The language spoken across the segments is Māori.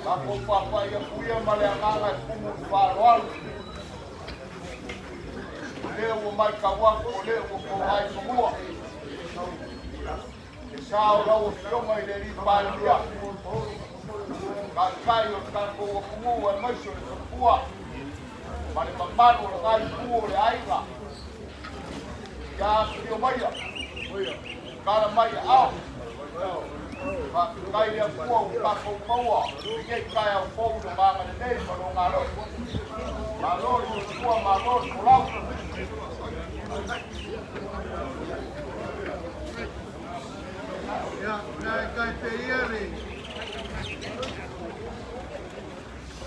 Ako papaya-puya maleanganga kumu farwal. Leo mai kawaku leo ko ai semua. Sao lau fioma ile ri pandia. Kakayo kako kumu wa maisho kwa. Mane mamano ngai kuo le aiga. Ya fiomaya. Kala mai au. Kai ya kuo kako maua. Ke kai au fo de mama de nei no ngalo. Malo kuo malo kulau. Ya, kai peire.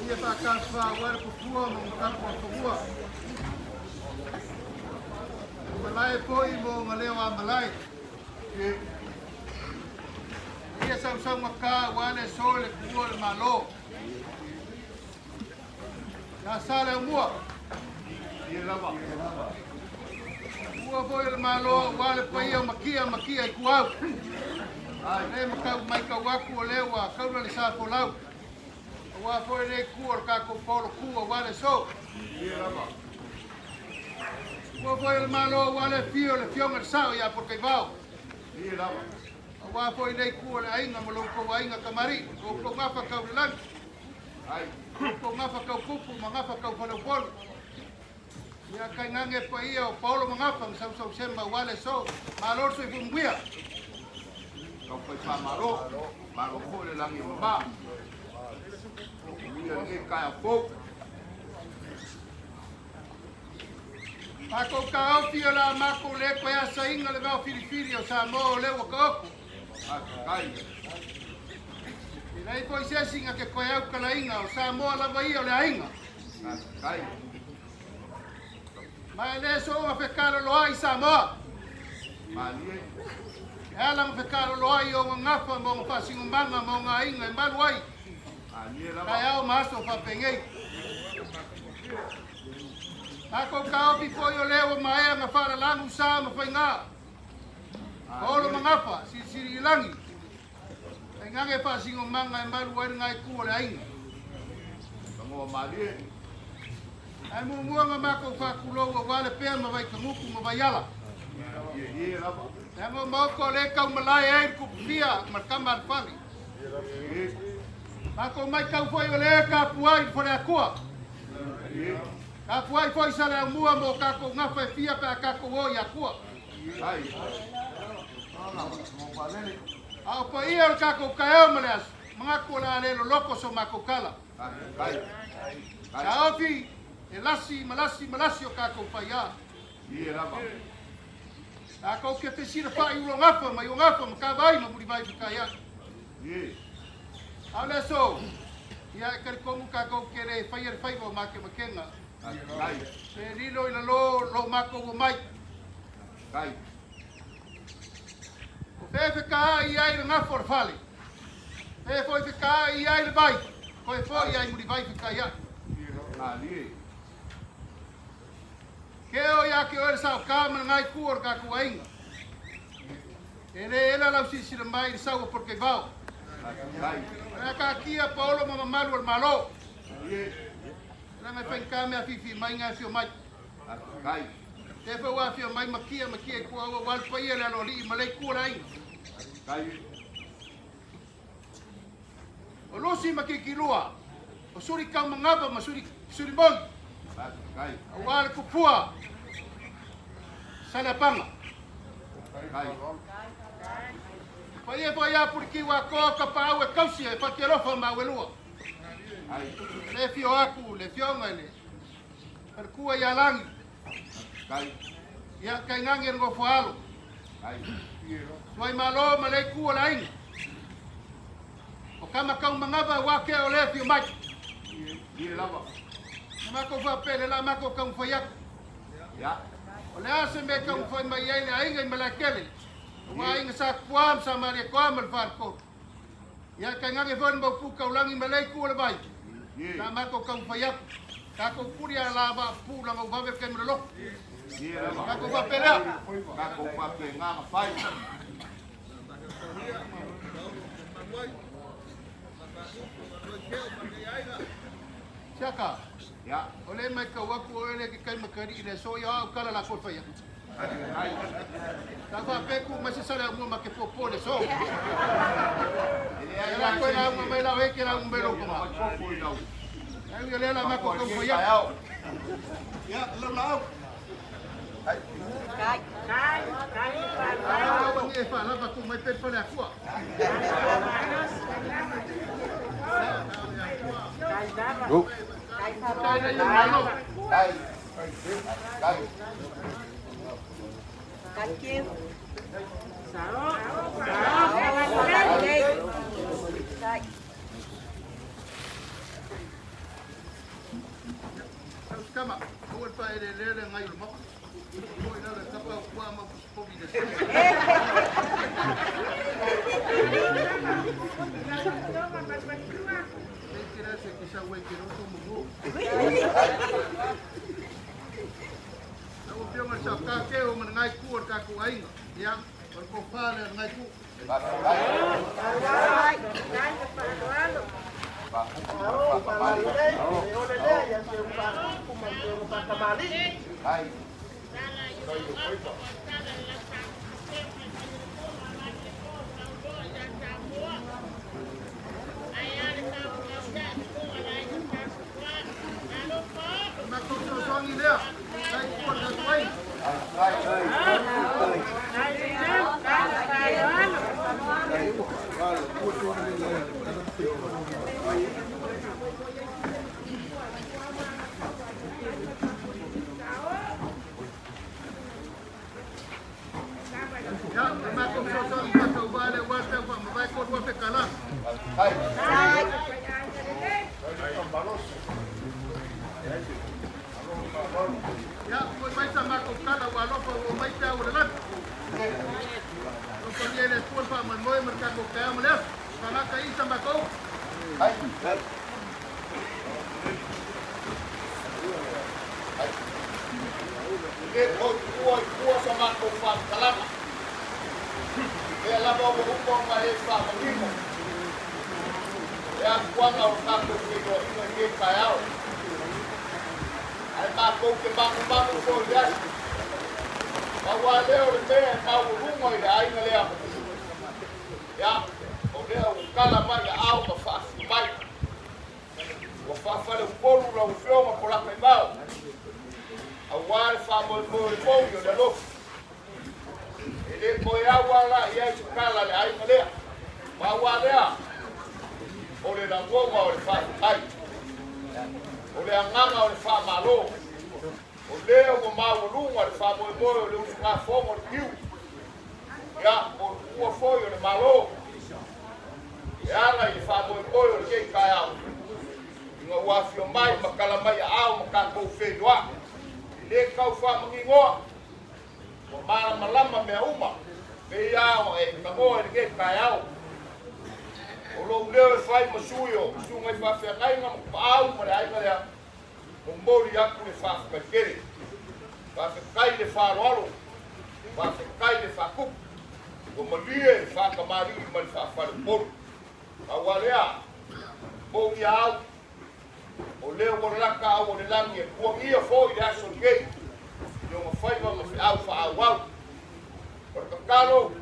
Ia ta kasfa war ku kuo mo kako kuo. Malai foi mo malewa malai. Ia sa maka wale sole kuo le malo. Ya sale mua. Ia lava. Kuo foi le malo wale paia makia kuau. Ai makau mai ka waku lewa kaula le sa polau. Wa foi le kuo ka ko polo kuo wale so. Ia lava. Kuo foi le malo wale fio le fioma sao ya porque vao. Ia lava. Wa foi le kuo le ainga mo ko ainga kamari. Ko ngafa ka ulan. Ai. Ko ngafa ka pupu ngafa ka polo. Ya kai ngange pa ia o Paulo mangapa sa sema wale so. Malor so ifumbuia. Kau pai maro ko le langi ba. Ia ke kai fo. Ako ka au fio la mako le ko ya sa inga le va filifili o sa mo le wa ko. Kai. Nei ko se singa ke ko ya ka la inga o sa mo la va ia le ainga. Kai. Mai le so a fekaro lo ai sa mo. Mali. Ela me fekaro lo ai o ngafa mo fa singumanga mo nga inga mbalwai. Ali la. Kai au maso fa pengei. Ako ka au pi foi o lewa mai nga fa la ngu sa mo fa nga. Olo mangapa si langi. Ngange fa singumanga mbalwai ngai ku le ainga. Mo mali. Ai mua mako fa kulo wa wale pe ma vai kamuku ma vai ala. Ia la. Ngo moko le ka malai ai ku pia ma kamar fali. Mako mai ka foi le ka puai fore akua. Ka puai foi sala mua mo ka ko ngafa pia pa ka ko o ya kua. Ai. Au pa ia ka ko ka o malas. Mga ko la le loko so mako kala. Ai. Ka ofi malasi o ka ko pa ia. Ia la. Ako ke te sira pa i ngafa mai o ngafa ma ka vai ma muri vai ka ia. Ia. Ale so. Ia ka ko mu ka ko ke le fai go ma ke makenga. Ai. Se lilo ina lo mako go mai. Ai. O fefe ka i ai nga for fale. E foi ka i ai le vai. Foi ai muri vai ka ia. Ali. Ke o ya ke o sa ka ma ngai ku or ka ku ainga. Ele la si mai sa porque vao. Ea ka kia paolo ma mamalu al malo. Langa whankame a fifi mai ngā fio mai. Te whaua fio mai makia kua ua walpa ia le alo li malei kua rai. O losi makikilua. O suri kau mangaba ma suri mon. O wale kupua. Salapanga. Paia paia puriki wa ko ka pau e kausi e pakirofa ma welua. Le fio aku le fio ngale. Per kua ya langi. Ya kai ngangi ngo falo. Wai malo malei kua lain. O kama kau mangaba wa ke o le fio mai. Mako fa pele la mako kau fayak. O le ase me kau fa mai ai le ainga i malakele. Wa inga sa kuam sa mare kuam al farko. Ya kai ngangi von mo pu kau langi malei kua le bai. La mako kau fayak. Kako kuria la ba pu la ngo va ke mrelo. Kako fa pele. Kako fa pele nga fai. Siaka. Ya. Ole mai ka waku ole ke kai makari le so ya o kala la ko fa ya. Ta fa pe ku ma se sala mo ma ke popo le so. Ya ko la mo mai la we ke la un belo ko ma. Ai le la ma ko fa ya. Ya lo la. Kai ni fa la ba ku mai pe fa la ku. Go. Kama, kau pa ele lele ngai lo mak. Kau ina le kapa kua ma pobi de. Kira se kisa we kiro tu mugo. Aku pio ma sa ka ke o man ngai ku ka ku ai ya, ko fa le ngai ku. Ya, pues vais a macocar a Gualopa o vais a Urelán. No podía el esfuerzo a Malmoy, Mercado Cayamoles, para que ahí se macó. Kua sama ko fa kalama. E la bo ko ma e fa mo. Ya kua na o ka ko ke kayao. Ai ma ko ke ba ko ya. Ba wa leo le te ka o rungo i ai na lea. Ya, o leo kala ma ya au ka fa mai. O fa fa le polu la o floma por la pembao. Awal fa mo yo de lo. Ele ko ya wala ya kala le ai ngale. Wa wala. Ole la ngoma o fa ai. Ole anganga o fa malo. Ole o ma o lunga o fa mo le fa fo mo kiu. Ya o fo yo le malo. Ya la i fa mo o ke kaya. Ngo wa fio mai makala mai au makako fe doa. Le kau fa mangingoa o mala malama me uma pe ia o e kamo e ke kaiao o lo le fai masuyo sunga fa fa ngai ngam pau mo ai ka o mori aku le fa ka kere fa kai le fa rolo fa kai le fa ku o malie fa ka mari mo fa fa le por Awalea, bom iau, o leo moraka au o le langi e kuangia foi le aso ngei, yo ma whaiva ma whiau whaawau. O le kakalo,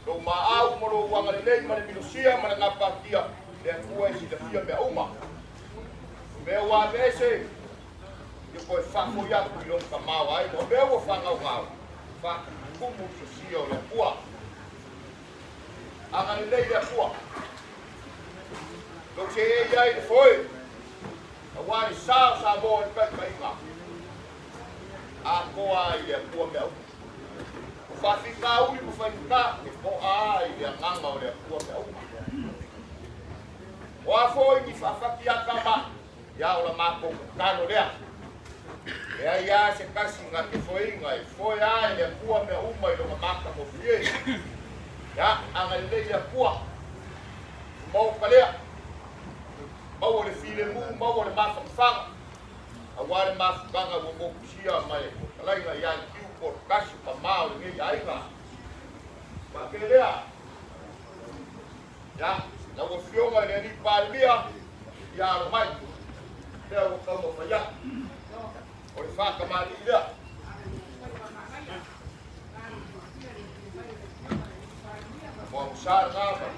lo maau moro wangalelei ma le minusia ma le ngapatia, le akua e sida fia mea uma. Mea wā mese, yo koe whako iaku I longa kamau ai, o mea ua whangau ngau, whaka kumu sosia o le akua. Angalelei le akua. Lo se e iai le foi, a wāni sao sa mo e pai pai ngā. A koa I le akua mea uma. O whawhika uli mo whainika, e ko a I le nganga o le akua mea uma. O a foi ni whawhaki a kama, ia o la mako kano lea. Ea ia se kasi ngā te whoinga, e foi a I le akua mea uma I longa maka mo fie. Ia, angalelei le akua. Mau kalea. Mau le file mu, mau le mafamfanga. A wale mafukanga wa mokusia mai. Kalaina ia kiu por kasi pa mao le ngei ainga. Makelea. Ya, na wa fionga le ni palmia. Ya lo mai. Lea wa kama faya. O le whaka mali lea. Mua musara ngāma.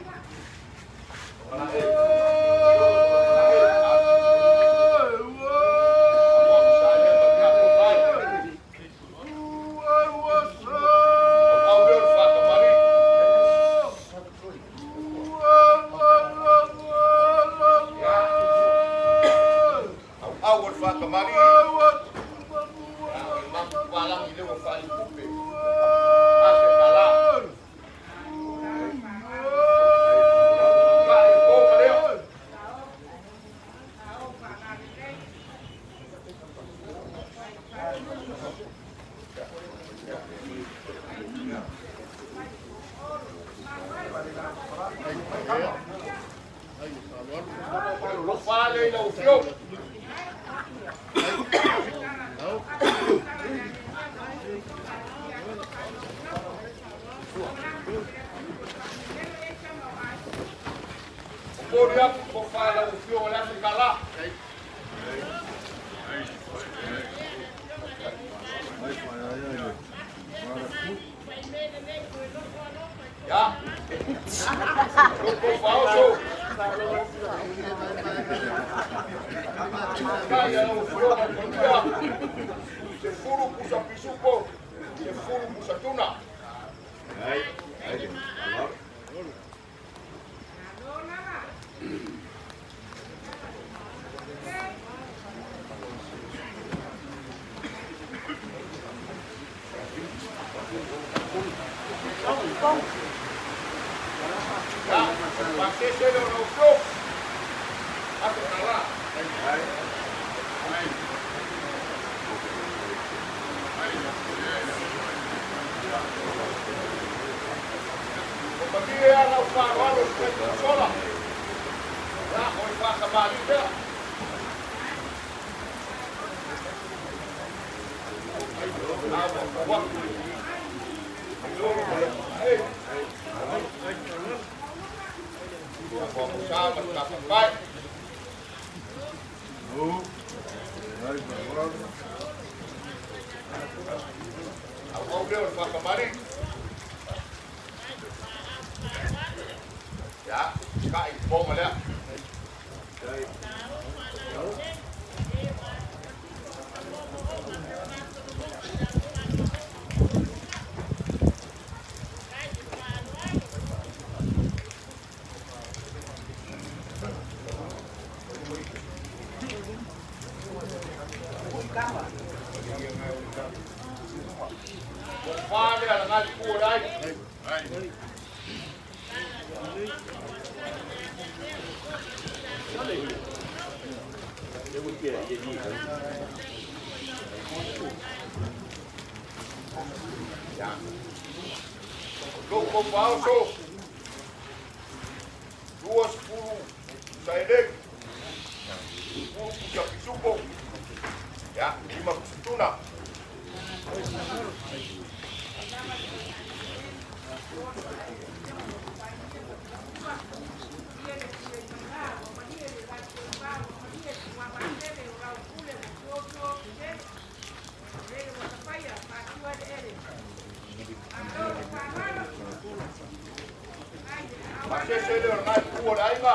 Masese leo ngai kua ainga.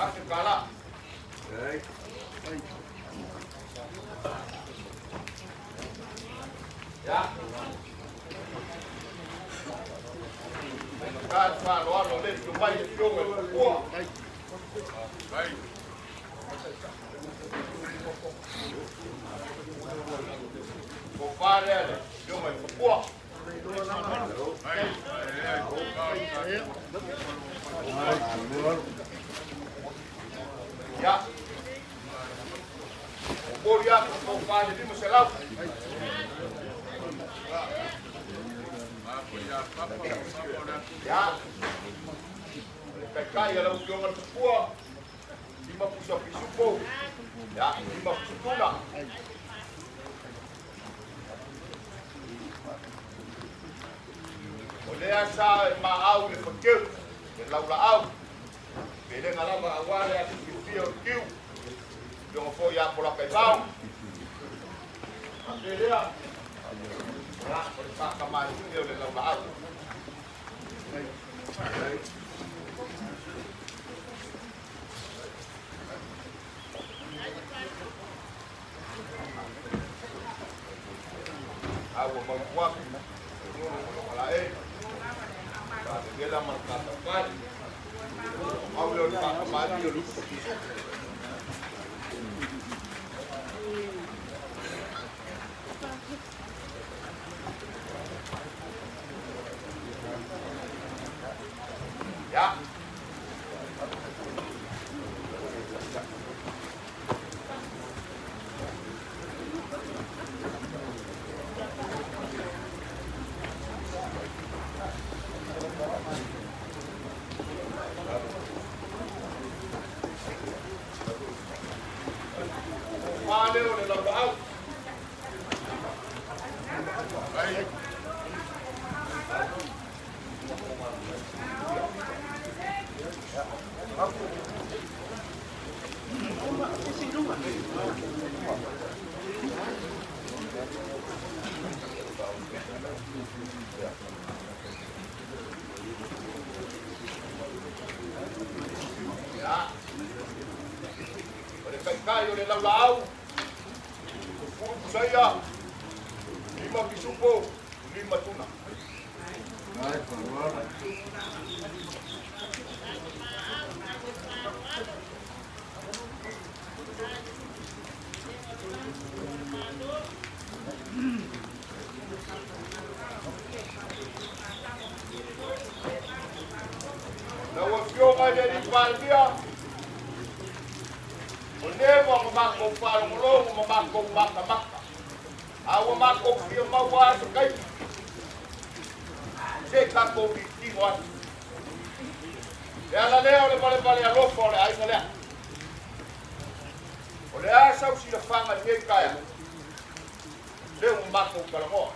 Ake kala. Ya. Kan fa lo lo le tu mai tu ngai kua. Ko pare ale, yo mai kua. Ya. Boria ko pare di masalah. Ya. Kai ala ukiona kua. Lima pusa pisupo. Ya, lima pusupuna. Oleh sa maau le fakir. Le laulau. Bele ngalama awale ati kifio kiu. Yung fo ya pola kai bau. Bele ya. Ya, persa kamari dia le laulau. Agua mampuak. Wala dia lah mengatakan Allah tak kembali lupa. Ya. Valeu, legal. Aí. Ya. Mereka kayu di dalam laut. Saya 5 pisupo, 5 tuna. Nawagyo nga din yung paldiya. Hindi mo mamakong palong-ulong, mamakong baka-baka. Awa makong siya mawa sa kayo. Seka ko bitiwan. Kaya laleo le pale-pale alofo le ay nalea. O le asaw sila fangan niya kaya. Leo makong kalango.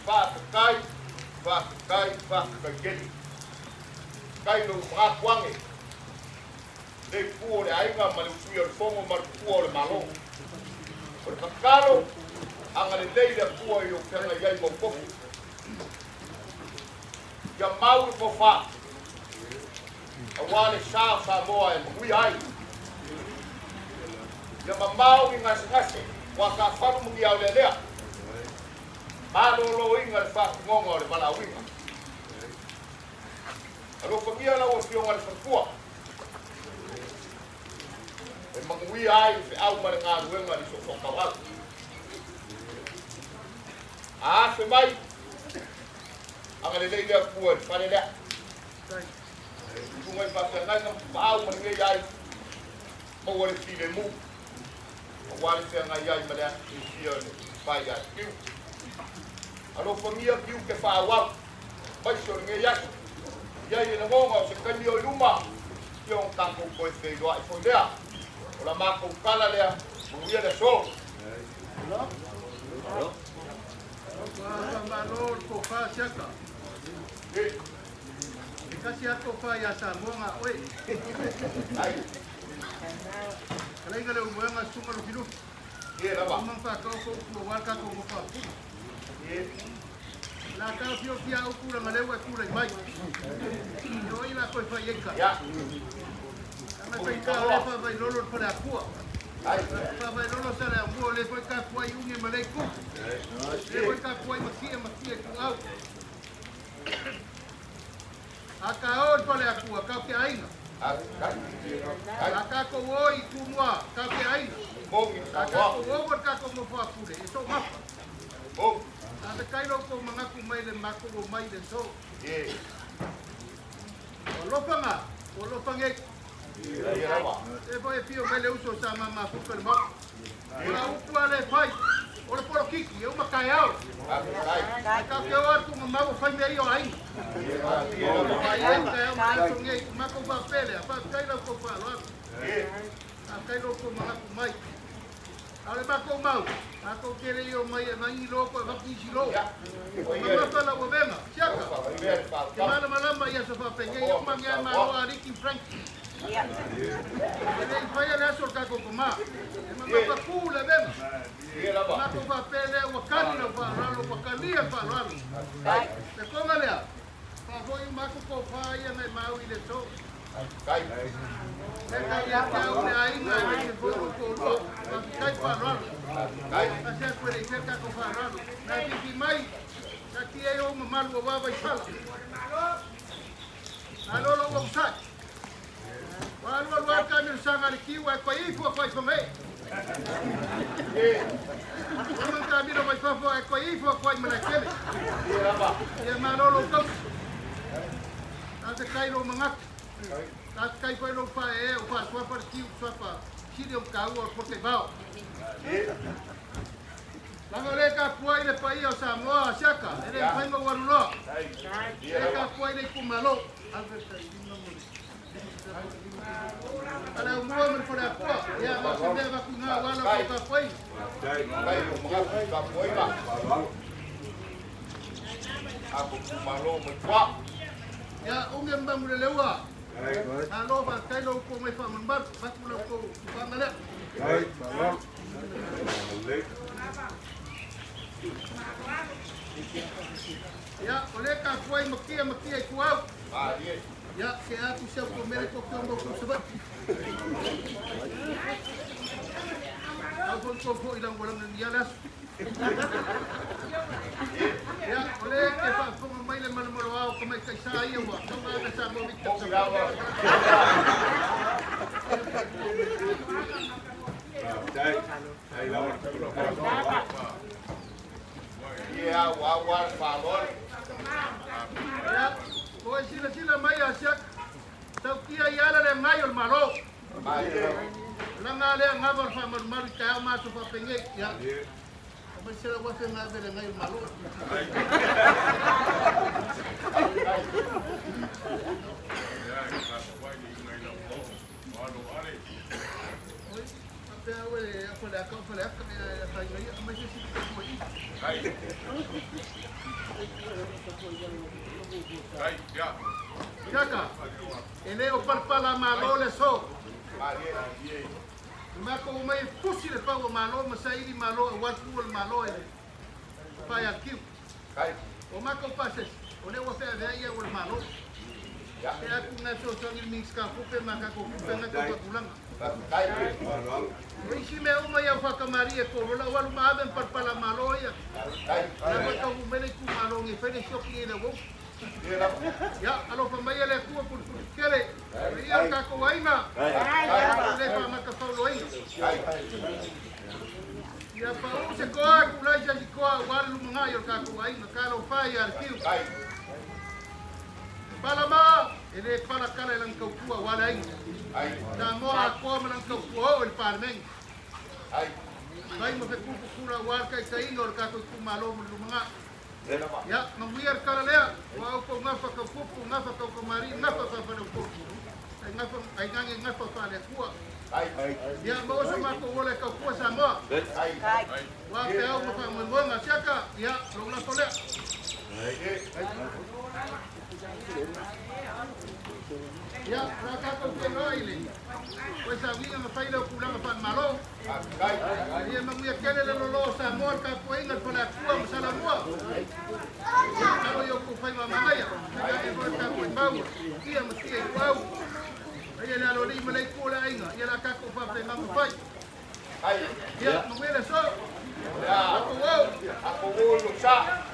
Fakakay, fakakay. Kay no makakwangi. Le puo le ay nga malusuyo le fongo marpuo le malo. Por kakalo, ang alilay na puo yung kaya yay mo po. Yang mau po fa. Awale sa moa e mui ai. Yang mau ngas-ngasi, waka fanu mungi au lelea. Malo inga le fa ngongo le malawinga. Alo pagia la o fionga le fakua. E mangui ai fe au marenga ruenga li so kawal. Ah, fe mai. Ang alilay dia puan, panila. Kung may pasanay ng paaw mangyayay, mawala sila mo. Mawala siya ngayay mala siya paya. Ano pamilya kiu ke faawak, baisor ngayay. Yay na mo nga sa kanyo luma, yung tangkong boy kay doa ito dia. Wala makong kala dia, buya na so. Hello? Hello? Malor ko fa siaka. Kasi ako pa ya sa mga oi. Ay. Kalay ngalo mo nga sumal kilo. Ye la ba. Mang pa ko wal ka ko mo pa. Ye. La ka fio kia o kura ngalewa kura mai. Yo ina ko fa yeka. Ya. Ama ko ka o fa vai lolo para a kua. Fa vai lolo sala mo le ko ka kua i unge malei ku. Le ko ka kua i makia ku au. Aka o pale a kua ka ke aina. Aka ko o i ku moa ka ke aina. Aka ko o por ka ko mo fa kure. Eso mapa. Ate kairo ko mga kumay le mako o may le so. Olopanga, olopangek. E foi pio mai le uso sa mama fuka le mako. Ora upua le fai. Ora poro kiki, eu makai au. Ka ke o atu mama o fai mei o ai. Ai ka o mako ngei mako ba pele, pa kairo ko pa lo. Kairo ko mga kumay. Ale mako mau. Ako kere yo mai mai loko va kisi lo. Mama pala o venga. Chaka. Mala malamba ya sofa penge yo manga ma o Ricky Frank. Ya. Ele fai ala so ka ko ma. Mama pa kula venga. Mako va pele o kani va ralo pa kani va ralo. Te koma lea. Pa foi mako ko fai na mau ile so. Kai. Eka ya ka una ainga que foi ko lo. Kai pa ralo. Asa kwele keka ko faralo. Na tiki mai. Na kia yo malu wa vai sala. Alo lo wa sai. Wa ka mi sanga ki wa ko i fo ko me. Wa ka mi no vai fo ko i fo ko me na kele. Ya malo lo ko. Asa kai lo mangak. Asa kai ko lo fa e o fa swa par ki swa pa. Sirio ka o porque vao. Langa le ka puai le pai o Samoa Shaka, ele fai mo warulo. Le ka puai le kumalo. Ala mo mo fora po, ya ma se deva kunga wala ko ka puai. Kai mo ka puai ba. Ako kumalo mo kwa. Ya unge mbam le lewa. Alo ba kai lo ko mai fa mambar, ba ko lo ko ba ngale. Right, baba. Ya, oleh ka kuai makia kuau. Ya, ke aku siap ko mere ko kombo ko sebab. Aku ko ilang walang nandialas. Ya, oleh ke pa ko mai le malmoro ko mai kai sa iya wa. Ko ga sa mo bit sa. Ya, wa favor. Ya, ko sila mai asiak. Tau kia yala le mai ol malo. Langa le ngabar fa mal ka ma so fa penge ya. Apa sila wa fe ngabe le ngai malo. Chaka, ele o parpala malo le so. Mako mai pusi le pau malo, masairi malo, watu el malo ele. Pai aqui. O mako pases, o le wa fe de o malo. Ya aku ngaso sangil mix ka pupe maka ko pupe na ko pulang. Isi me uma ya fa kamaria ko la wal ma ben parpala malo ya. La ko mene ku malo ngi fene shoki ele wo. Ya, alo pamaya le ku por kele. Ya ka ko waina. Le pa maka fa lo ai. Ya pa u se ko ku la ja ko wal lu mga yo ka ko waina ka lo fa ya arkiu. Palama, ele para kala lang kau kuwa wala ai. Na mo ako man kau kuwa el parmen. Ai mo fe ku kura war kai kai ngor ka ko malo mo mga. Ya, manguiar kala lea. Wa ko ngafa ka pupu ngafa ka mari ngafa ka pa ko. Ai ngafa ai ngange ngafa pa le kuwa. Ya mo so ma ko wala ka kuwa sa mo. Wa pe au mo pa mo nga siaka. Ya, lo la tole. Ya, raka ko ke no ile. Pues había una faila kulanga pan malo. Ia manguia kele le lolo sa moa ka poinga pala kua masala moa. Kalo yo ku fai mamaya. Ia e ko ta ku bau. Ia mesti e bau. Ia la lo lima le ku la inga. Ia la ka ku fa te mamu fai. Ia manguia so. Ya, aku ulu sa.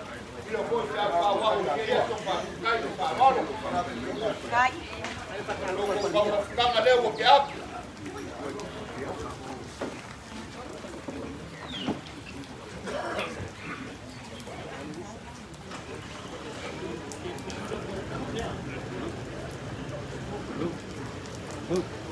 Ilo ko sa pa wa o ke ya so pa kai so pa malo. Kai. Kanga leo ke ap. Look.